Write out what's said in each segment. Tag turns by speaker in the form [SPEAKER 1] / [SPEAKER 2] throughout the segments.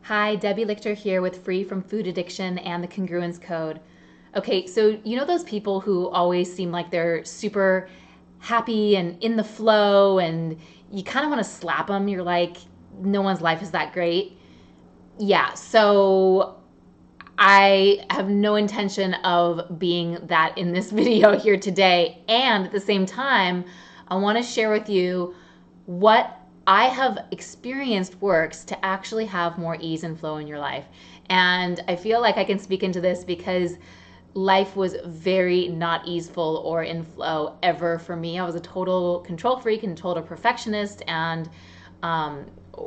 [SPEAKER 1] Hi, Debbie Lichter here with Free from Food Addiction and the Congruence Code. Okay, so you know those people who always seem like they're super happy and in the flow, and you kind of want to slap them. You're like, no one's life is that great. Yeah, so I have no intention of being that in this video here today. And at the same time, I want to share with you what I have experienced works to actually have more ease and flow in your life. And I feel like I can speak into this because life was very not easeful or in flow ever for me. I was a total control freak and total perfectionist, and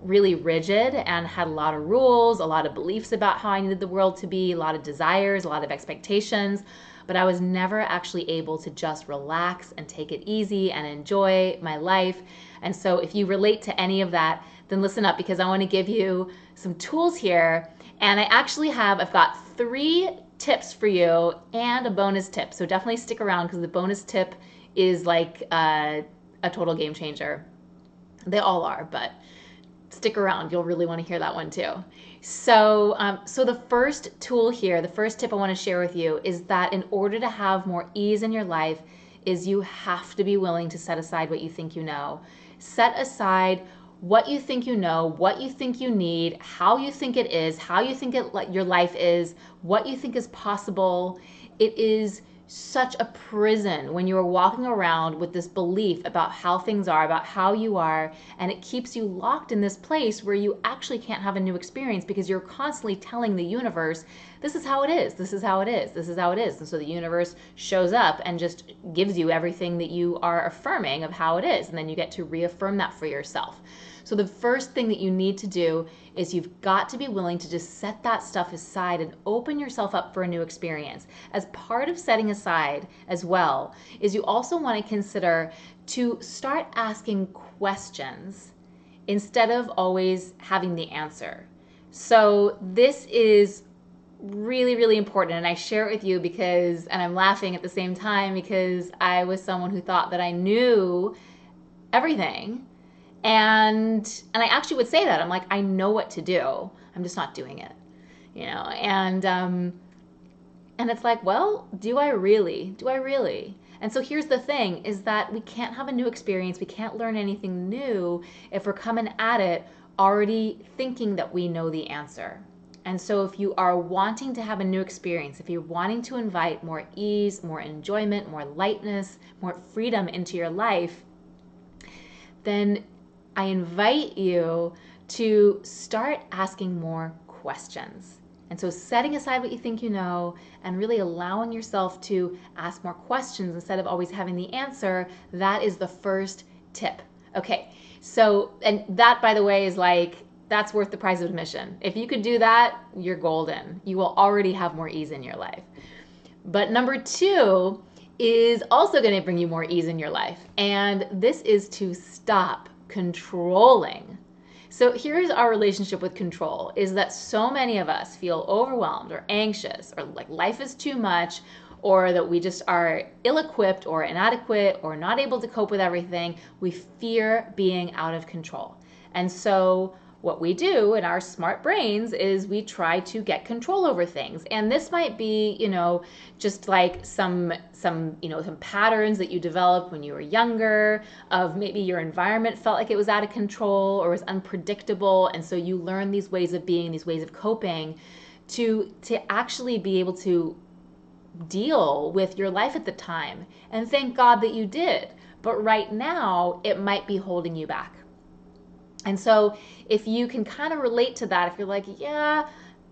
[SPEAKER 1] really rigid, and had a lot of rules, a lot of beliefs about how I needed the world to be, a lot of desires, a lot of expectations. But I was never actually able to just relax and take it easy and enjoy my life. And so if you relate to any of that, then listen up, because I want to give you some tools here. And I've got 3 tips for you and a bonus tip. So definitely stick around, because the bonus tip is like a total game changer. They all are, but stick around. You'll really want to hear that one too. So the first tool here, the first tip I want to share with you is that in order to have more ease in your life is you have to be willing to set aside what you think you know. Set aside what you think you know, what you think you need, how you think it is, how you think your life is, what you think is possible. It is such a prison when you are walking around with this belief about how things are, about how you are, and it keeps you locked in this place where you actually can't have a new experience, because you're constantly telling the universe, this is how it is, this is how it is, this is how it is. And so the universe shows up and just gives you everything that you are affirming of how it is, and then you get to reaffirm that for yourself. So the first thing that you need to do is you've got to be willing to just set that stuff aside and open yourself up for a new experience. As part of setting aside as well is you also want to consider to start asking questions instead of always having the answer. So this is really, really important, and I share it with you because, and I'm laughing at the same time, because I was someone who thought that I knew everything. And I actually would say that. I'm like, I know what to do. I'm just not doing it, you know? And it's like, well, do I really? Do I really? And so here's the thing, is that we can't have a new experience. We can't learn anything new if we're coming at it already thinking that we know the answer. And so if you are wanting to have a new experience, if you're wanting to invite more ease, more enjoyment, more lightness, more freedom into your life, then I invite you to start asking more questions. And so setting aside what you think you know and really allowing yourself to ask more questions instead of always having the answer, that is the first tip. Okay, so, and that, by the way, is like, that's worth the price of admission. If you could do that, you're golden. You will already have more ease in your life. But number 2 is also going to bring you more ease in your life. And this is to stop controlling. So here's our relationship with control, is that so many of us feel overwhelmed or anxious, or like life is too much, or that we just are ill-equipped or inadequate or not able to cope with everything. We fear being out of control. And so what we do in our smart brains is we try to get control over things. And this might be, just like some patterns that you developed when you were younger, of maybe your environment felt like it was out of control or was unpredictable. And so you learn these ways of being, these ways of coping to actually be able to deal with your life at the time. And thank God that you did. But right now, it might be holding you back. And so if you can kind of relate to that, if you're like, yeah,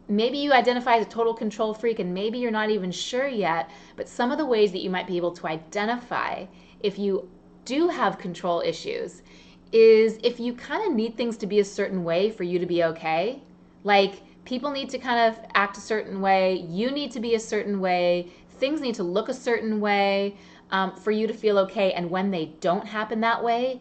[SPEAKER 1] maybe you identify as a total control freak and maybe you're not even sure yet, but some of the ways that you might be able to identify if you do have control issues is if you kind of need things to be a certain way for you to be okay. Like, people need to kind of act a certain way, you need to be a certain way, things need to look a certain way for you to feel okay. And when they don't happen that way,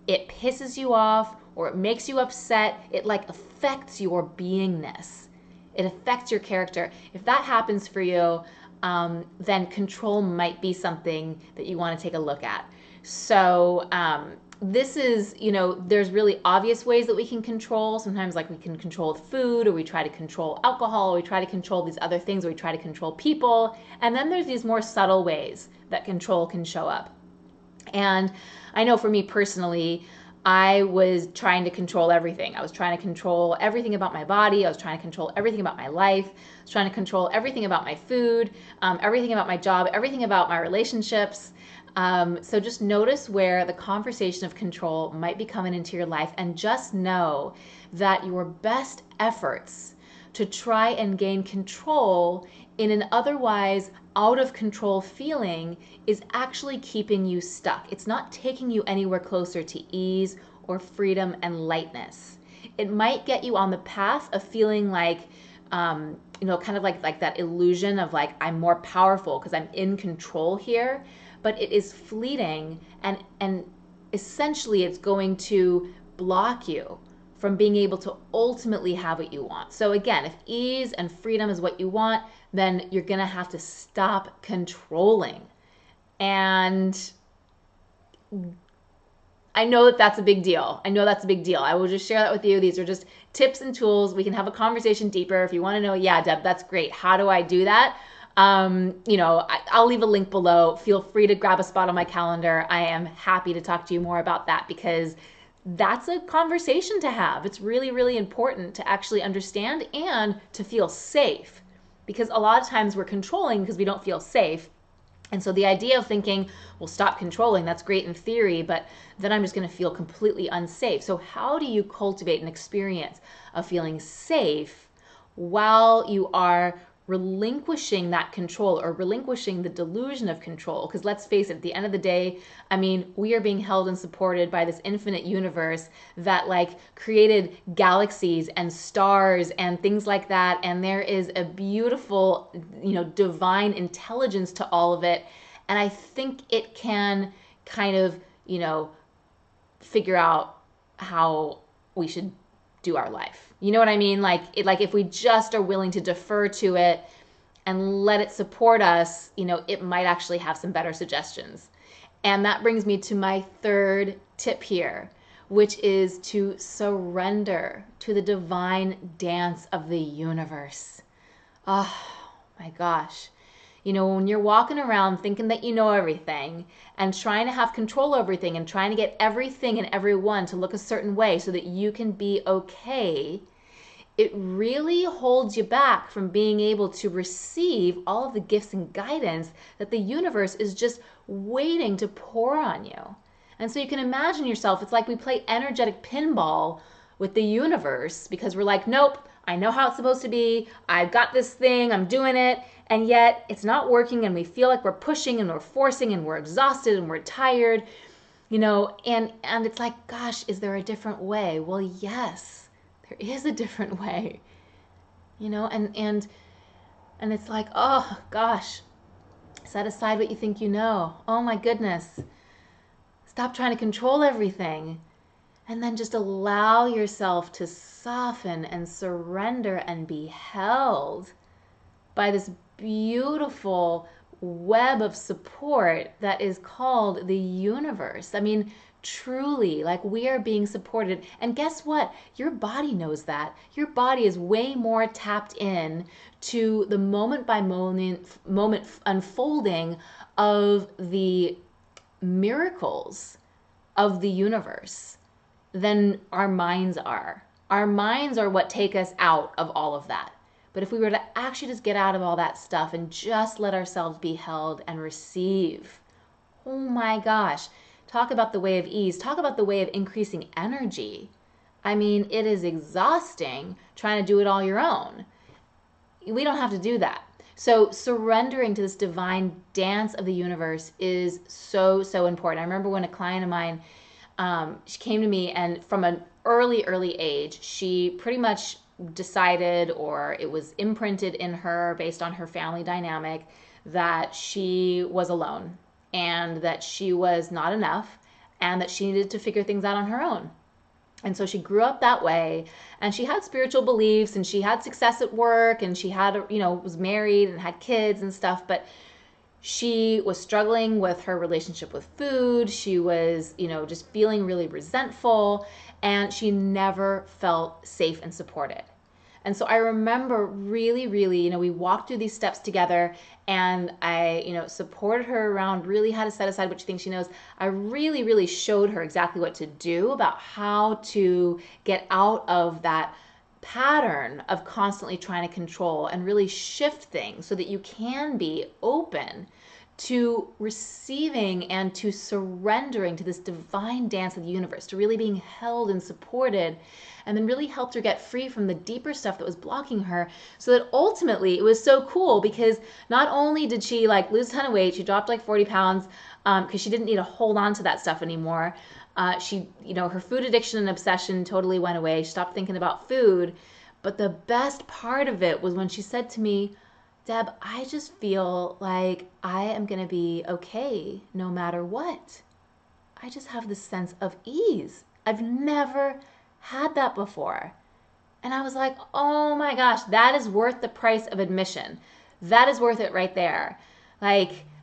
[SPEAKER 1] it pisses you off, or it makes you upset. It like affects your beingness. It affects your character. If that happens for you, then control might be something that you want to take a look at. So this is, there's really obvious ways that we can control. Sometimes like we can control food, or we try to control alcohol, or we try to control these other things, or we try to control people. And then there's these more subtle ways that control can show up. And I know for me personally, I was trying to control everything. I was trying to control everything about my body. I was trying to control everything about my life. I was trying to control everything about my food, everything about my job, everything about my relationships. So just notice where the conversation of control might be coming into your life, and just know that your best efforts to try and gain control in an otherwise out of control feeling is actually keeping you stuck. It's not taking you anywhere closer to ease or freedom and lightness. It might get you on the path of feeling like, kind of like that illusion of like, I'm more powerful because I'm in control here. But it is fleeting, and essentially it's going to block you from being able to ultimately have what you want. So again, if ease and freedom is what you want, then you're going to have to stop controlling. And I know that that's a big deal. I will just share that with you. These are just tips and tools. We can have a conversation deeper. If you want to know, yeah, Deb, that's great. How do I do that? I'll leave a link below. Feel free to grab a spot on my calendar. I am happy to talk to you more about that, because that's a conversation to have. It's really, really important to actually understand and to feel safe, because a lot of times we're controlling because we don't feel safe. And so the idea of thinking, well, stop controlling, that's great in theory, but then I'm just going to feel completely unsafe. So how do you cultivate an experience of feeling safe while you are relinquishing that control, or relinquishing the delusion of control? Because let's face it, at the end of the day, I mean, we are being held and supported by this infinite universe that like created galaxies and stars and things like that. And there is a beautiful, divine intelligence to all of it. And I think it can kind of, figure out how we should do our life. You know what I mean? Like if we just are willing to defer to it and let it support us, it might actually have some better suggestions. And that brings me to my third tip here, which is to surrender to the divine dance of the universe. Oh my gosh. When you're walking around thinking that you know everything and trying to have control over everything and trying to get everything and everyone to look a certain way so that you can be okay, it really holds you back from being able to receive all of the gifts and guidance that the universe is just waiting to pour on you. And so you can imagine yourself, it's like we play energetic pinball with the universe, because we're like, nope, I know how it's supposed to be. I've got this thing, I'm doing it. And yet it's not working, and we feel like we're pushing and we're forcing and we're exhausted and we're tired, and it's like, gosh, is there a different way? Well, yes, there is a different way, and it's like, oh gosh, set aside what you think you know. Oh my goodness. Stop trying to control everything. And then just allow yourself to soften and surrender and be held by this beautiful web of support that is called the universe. I mean, truly, like, we are being supported. And guess what? Your body knows that. Your body is way more tapped in to the moment by moment unfolding of the miracles of the universe than our minds are. Our minds are what take us out of all of that. But if we were to actually just get out of all that stuff and just let ourselves be held and receive, oh my gosh, talk about the way of ease. Talk about the way of increasing energy. I mean, it is exhausting trying to do it all your own. We don't have to do that. So surrendering to this divine dance of the universe is so, so important. I remember when a client of mine, she came to me, and from an early age, she pretty much decided, or it was imprinted in her based on her family dynamic, that she was alone and that she was not enough and that she needed to figure things out on her own. And so she grew up that way, and she had spiritual beliefs, and she had success at work, and she had, was married and had kids and stuff, but She was struggling with her relationship with food. She was, just feeling really resentful, and she never felt safe and supported. And so I remember really, really, we walked through these steps together, and I, supported her around really how to set aside what she thinks she knows. I really, really showed her exactly what to do about how to get out of that pattern of constantly trying to control and really shift things so that you can be open to receiving and to surrendering to this divine dance of the universe, to really being held and supported, and then really helped her get free from the deeper stuff that was blocking her, so that ultimately it was so cool because not only did she lose a ton of weight, she dropped 40 pounds because she didn't need to hold on to that stuff anymore. She, her food addiction and obsession totally went away. She stopped thinking about food. But the best part of it was when she said to me, Deb, I just feel like I am going to be okay no matter what. I just have this sense of ease. I've never had that before. And I was like, oh my gosh, that is worth the price of admission. That is worth it right there.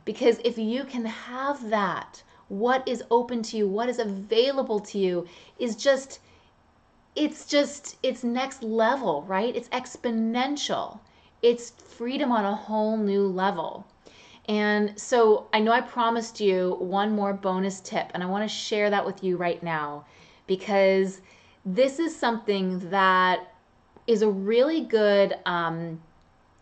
[SPEAKER 1] Because if you can have that, what is open to you, what is available to you is it's next level, right? It's exponential. It's freedom on a whole new level. And so I know I promised you one more bonus tip, and I want to share that with you right now because this is something that is a really good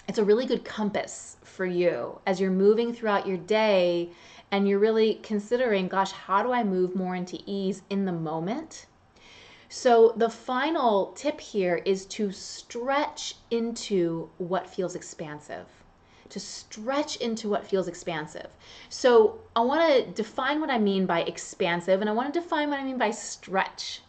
[SPEAKER 1] it's a really good compass for you as you're moving throughout your day and you're really considering, gosh, how do I move more into ease in the moment? So the final tip here is to stretch into what feels expansive. To stretch into what feels expansive. So I want to define what I mean by expansive, and I want to define what I mean by stretch.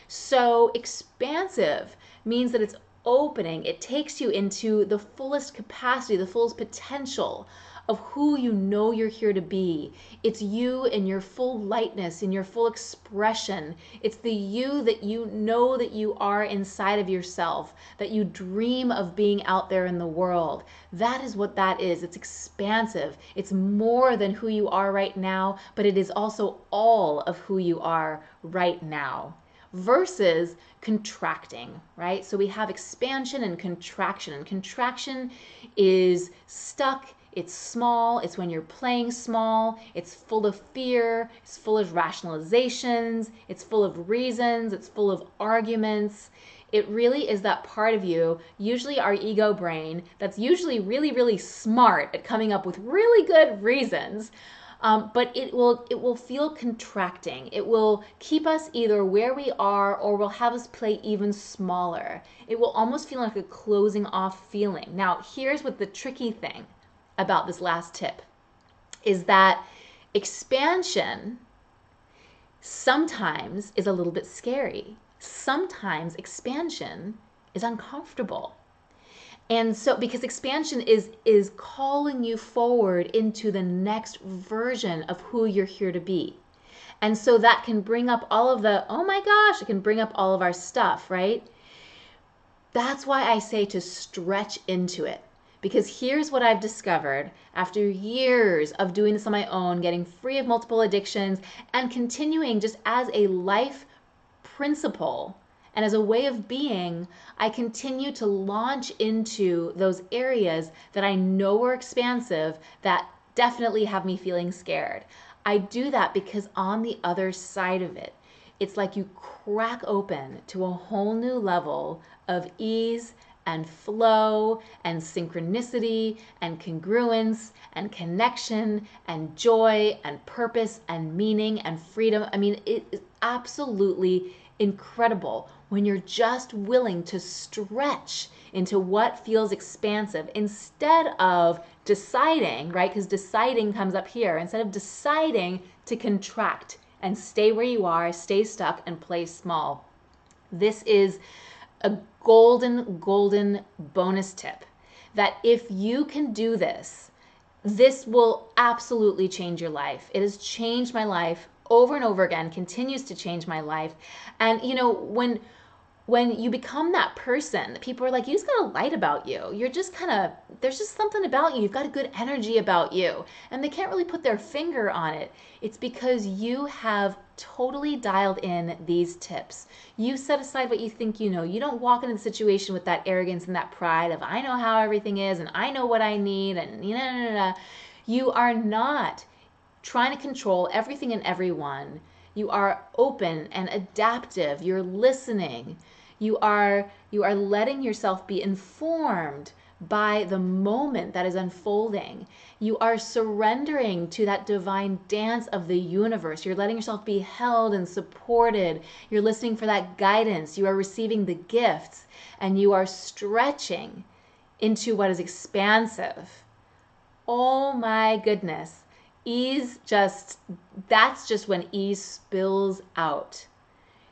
[SPEAKER 1] So expansive means that it's opening. It takes you into the fullest capacity, the fullest potential of who you know you're here to be. It's you in your full lightness, in your full expression. It's the you that you know that you are inside of yourself, that you dream of being out there in the world. That is what that is. It's expansive. It's more than who you are right now, but it is also all of who you are right now. Versus contracting, right? So we have expansion and contraction. And contraction is stuck, it's small, it's when you're playing small, it's full of fear, it's full of rationalizations, it's full of reasons, it's full of arguments. It really is that part of you, usually our ego brain, that's usually really, really smart at coming up with really good reasons. But it will feel contracting. It will keep us either where we are or will have us play even smaller. It will almost feel like a closing off feeling. Now, here's what the tricky thing about this last tip is that expansion sometimes is a little bit scary. Sometimes expansion is uncomfortable. And so, because expansion is calling you forward into the next version of who you're here to be. And so that can bring up all of the, oh my gosh, it can bring up all of our stuff, right? That's why I say to stretch into it. Because here's what I've discovered after years of doing this on my own, getting free of multiple addictions, and continuing just as a life principle and as a way of being, I continue to launch into those areas that I know are expansive that definitely have me feeling scared. I do that because on the other side of it, it's like you crack open to a whole new level of ease and flow and synchronicity and congruence and connection and joy and purpose and meaning and freedom. I mean, it is absolutely incredible when you're just willing to stretch into what feels expansive instead of deciding, right? Because deciding comes up here. Instead of deciding to contract and stay where you are, stay stuck and play small. This is a golden bonus tip that if you can do this, this will absolutely change your life. It has changed my life over and over again, continues to change my life. And you know, when when you become that person, people are like, you just got a light about you. You're just kind of, there's just something about you. You've got a good energy about you. And they can't really put their finger on it. It's because you have totally dialed in these tips. You set aside what you think you know. You don't walk into the situation with that arrogance and that pride of, I know how everything is and I know what I need and You are not trying to control everything and everyone. You are open and adaptive. You're listening. You are letting yourself be informed by the moment that is unfolding. You are surrendering to that divine dance of the universe. You're letting yourself be held and supported. You're listening for that guidance. You are receiving the gifts, and you are stretching into what is expansive. Oh my goodness. That's just when ease spills out.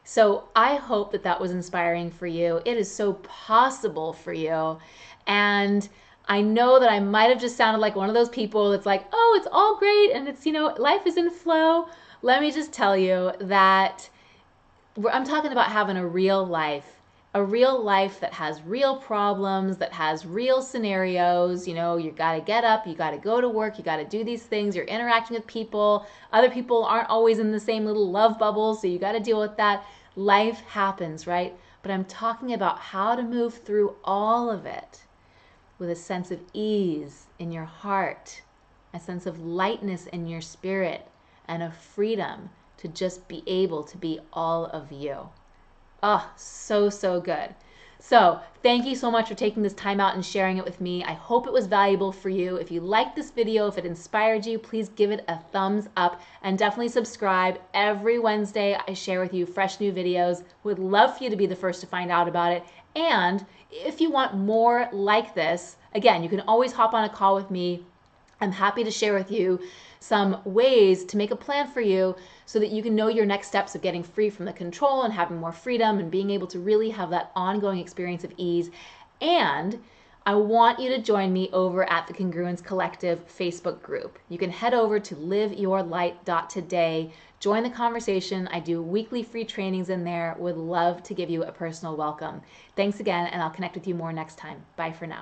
[SPEAKER 1] So I hope that was inspiring for you. It is so possible for you. And I know that I might have just sounded like one of those people that's like, oh, it's all great and it's, life is in flow. Let me just tell you that I'm talking about having a real life that has real problems, that has real scenarios. You got to get up, you got to go to work, you got to do these things, you're interacting with people. Other people aren't always in the same little love bubble, so you got to deal with that. Life happens, right? But I'm talking about how to move through all of it with a sense of ease in your heart, a sense of lightness in your spirit, and a freedom to just be able to be all of you. Oh, so, so good. So thank you so much for taking this time out and sharing it with me. I hope it was valuable for you. If you liked this video, if it inspired you, please give it a thumbs up and definitely subscribe. Every Wednesday, I share with you fresh new videos. Would love for you to be the first to find out about it. And if you want more like this, again, you can always hop on a call with me. I'm happy to share with you some ways to make a plan for you so that you can know your next steps of getting free from the control and having more freedom and being able to really have that ongoing experience of ease. And I want you to join me over at the Congruence Collective Facebook group. You can head over to liveyourlight.today, join the conversation. I do weekly free trainings in there. Would love to give you a personal welcome. Thanks again, and I'll connect with you more next time. Bye for now.